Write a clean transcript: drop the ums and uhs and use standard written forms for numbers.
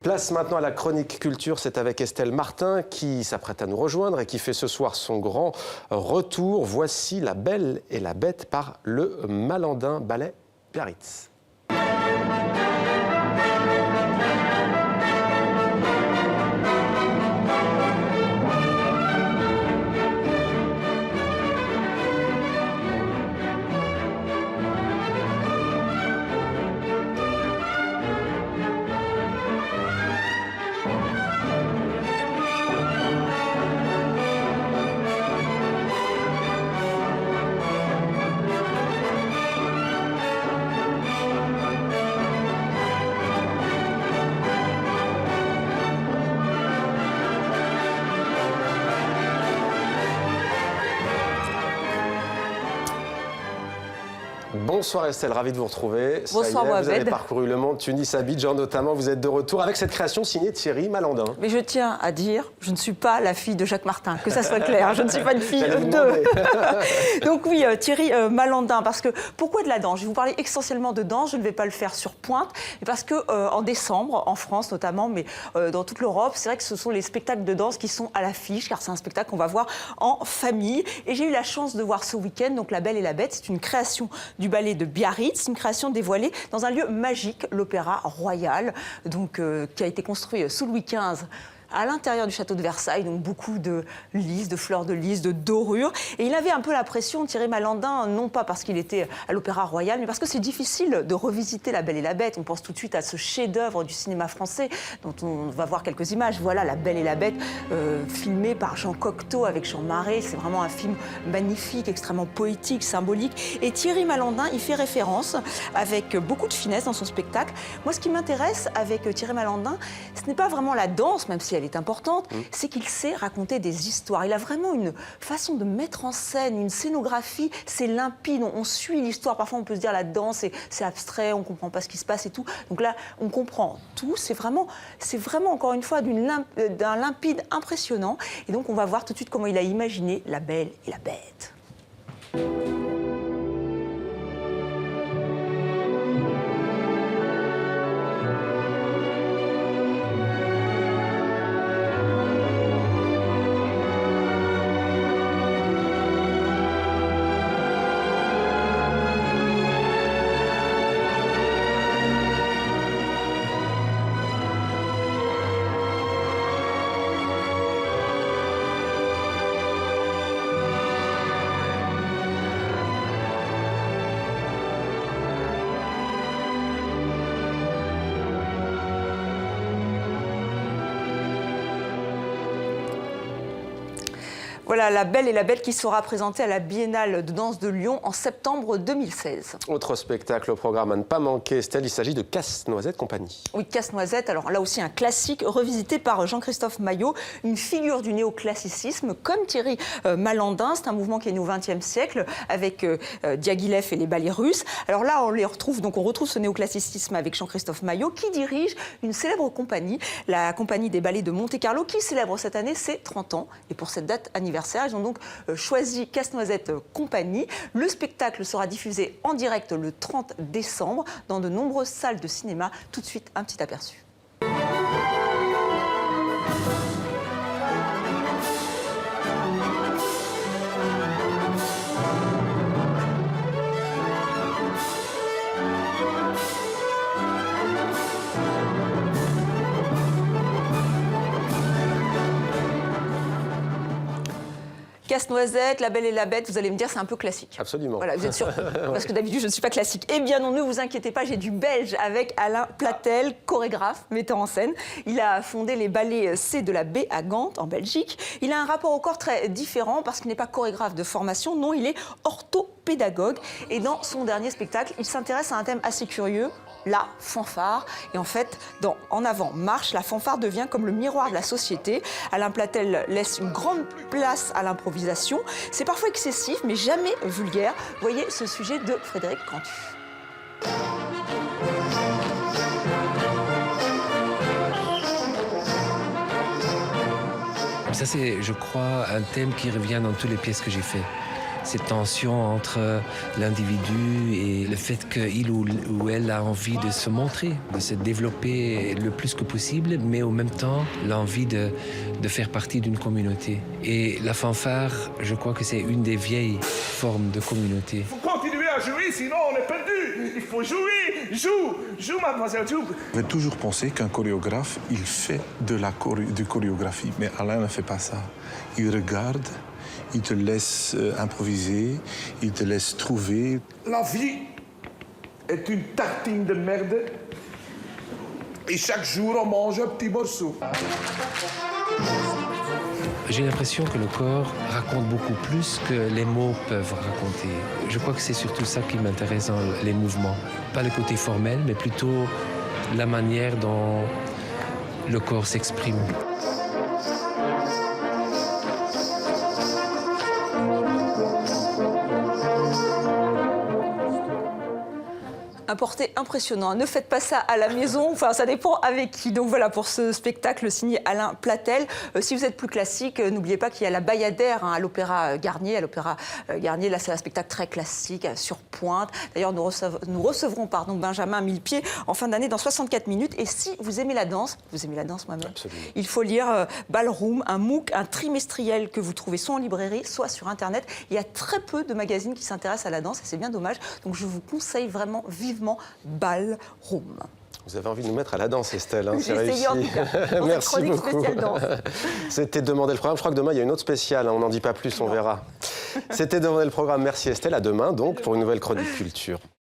Place maintenant à la chronique culture, c'est avec Estelle Martin qui s'apprête à nous rejoindre et qui fait ce soir son grand retour. Voici La Belle et la Bête par le Malandin Ballet Biarritz. Bonsoir Estelle, ravi de vous retrouver. Bonsoir Vous avez Mohamed. parcouru le monde, Tunis, Abidjan notamment. Vous êtes de retour avec cette création signée Thierry Malandin. Mais je tiens à dire, je ne suis pas la fille de Jacques Martin, que ça soit clair, je ne suis pas une fille J'allais vous de... Donc oui, Thierry Malandin, parce que pourquoi de la danse? Je vais vous parler essentiellement de danse, je ne vais pas le faire sur pointe, mais parce que en décembre, en France notamment, mais dans toute l'Europe, c'est vrai que ce sont les spectacles de danse qui sont à l'affiche, car c'est un spectacle qu'on va voir en famille. Et j'ai eu la chance de voir ce week-end, donc La Belle et la Bête, c'est une création du ballet de Biarritz, une création dévoilée dans un lieu magique, l'Opéra Royal, donc, qui a été construit sous Louis XV à l'intérieur du château de Versailles, donc beaucoup de lys, de fleurs de lys, de dorures. Et il avait un peu la pression, Thierry Malandin, non pas parce qu'il était à l'Opéra Royal, mais parce que c'est difficile de revisiter La Belle et la Bête. On pense tout de suite à ce chef-d'œuvre du cinéma français, dont on va voir quelques images. Voilà, La Belle et la Bête, filmé par Jean Cocteau avec Jean Marais. C'est vraiment un film magnifique, extrêmement poétique, symbolique. Et Thierry Malandin y fait référence avec beaucoup de finesse dans son spectacle. Moi, ce qui m'intéresse avec Thierry Malandin, ce n'est pas vraiment la danse, même si elle est importante, c'est qu'il sait raconter des histoires. Il a vraiment une façon de mettre en scène, une scénographie, c'est limpide, on suit l'histoire. Parfois, on peut se dire la danse, c'est abstrait, on ne comprend pas ce qui se passe et tout. Donc là, on comprend tout. C'est vraiment encore une fois, d'un limpide impressionnant. Et donc, on va voir tout de suite comment il a imaginé La Belle et la Bête. Voilà, La Belle et la Bête qui sera présentée à la Biennale de danse de Lyon en septembre 2016. Autre spectacle au programme à ne pas manquer, Estelle, il s'agit de Casse-Noisette Compagnie. Oui, Casse-Noisette, alors là aussi un classique revisité par Jean-Christophe Maillot, une figure du néoclassicisme comme Thierry Malandin. C'est un mouvement qui est né au XXe siècle avec Diaghilev et les ballets russes. Alors là, on retrouve ce néoclassicisme avec Jean-Christophe Maillot qui dirige une célèbre compagnie, la compagnie des ballets de Monte-Carlo, qui célèbre cette année ses 30 ans. Et pour cette date anniversaire, ils ont donc choisi Casse-Noisette Compagnie. Le spectacle sera diffusé en direct le 30 décembre dans de nombreuses salles de cinéma. Tout de suite, un petit aperçu. Casse-Noisette, La Belle et la Bête, vous allez me dire, c'est un peu classique. Absolument. Voilà, vous êtes sûr parce que d'habitude, je ne suis pas classique. Eh bien non, ne vous inquiétez pas, j'ai du belge avec Alain Platel, chorégraphe, metteur en scène. Il a fondé les ballets C de la B à Gand, en Belgique. Il a un rapport au corps très différent parce qu'il n'est pas chorégraphe de formation, non, il est orthopédagogue. Et dans son dernier spectacle, il s'intéresse à un thème assez curieux, la fanfare. Et en fait, dans En avant marche, la fanfare devient comme le miroir de la société. Alain Platel laisse une grande place à l'improvisation. C'est parfois excessif, mais jamais vulgaire. Voyez ce sujet de Frédéric Cantu. Ça, c'est, je crois, un thème qui revient dans toutes les pièces que j'ai faites. cette tension entre l'individu et le fait qu'il ou elle a envie de se montrer, de se développer le plus que possible, mais en même temps l'envie de faire partie d'une communauté. Et la fanfare, je crois que c'est une des vieilles formes de communauté. Il faut continuer à jouer, sinon on est perdu. Il faut jouer, joue mademoiselle, joue. J'ai toujours pensé qu'un chorégraphe, il fait de la chorégraphie, mais Alain ne fait pas ça. Il regarde, il te laisse improviser, il te laisse trouver. La vie est une tartine de merde et chaque jour on mange un petit morceau. J'ai l'impression que le corps raconte beaucoup plus que les mots peuvent raconter. Je crois que c'est surtout ça qui m'intéresse dans les mouvements. Pas le côté formel, mais plutôt la manière dont le corps s'exprime. Un porté impressionnant. Ne faites pas ça à la maison, enfin ça dépend avec qui. Donc voilà pour ce spectacle signé Alain Platel. Si vous êtes plus classique, n'oubliez pas qu'il y a la Bayadère à l'Opéra Garnier. À l'Opéra Garnier, là c'est un spectacle très classique, sur pointe. D'ailleurs nous recevrons Benjamin Millepied en fin d'année dans 64 minutes. Et si vous aimez la danse moi-même, Absolument. il faut lire Ballroom, un MOOC, un trimestriel que vous trouvez soit en librairie, soit sur Internet. Il y a très peu de magazines qui s'intéressent à la danse et c'est bien dommage. Donc je vous conseille vraiment vivement Ballroom. Vous avez envie de nous mettre à la danse, Estelle. Hein, J'ai essayé en tout cas. Dans Merci cette chronique beaucoup. spéciale danse. C'était Demander le programme. Je crois que demain, il y a une autre spéciale. Hein, on n'en dit pas plus, on verra. C'était Demander le programme. Merci Estelle. À demain, donc, pour une nouvelle chronique culture.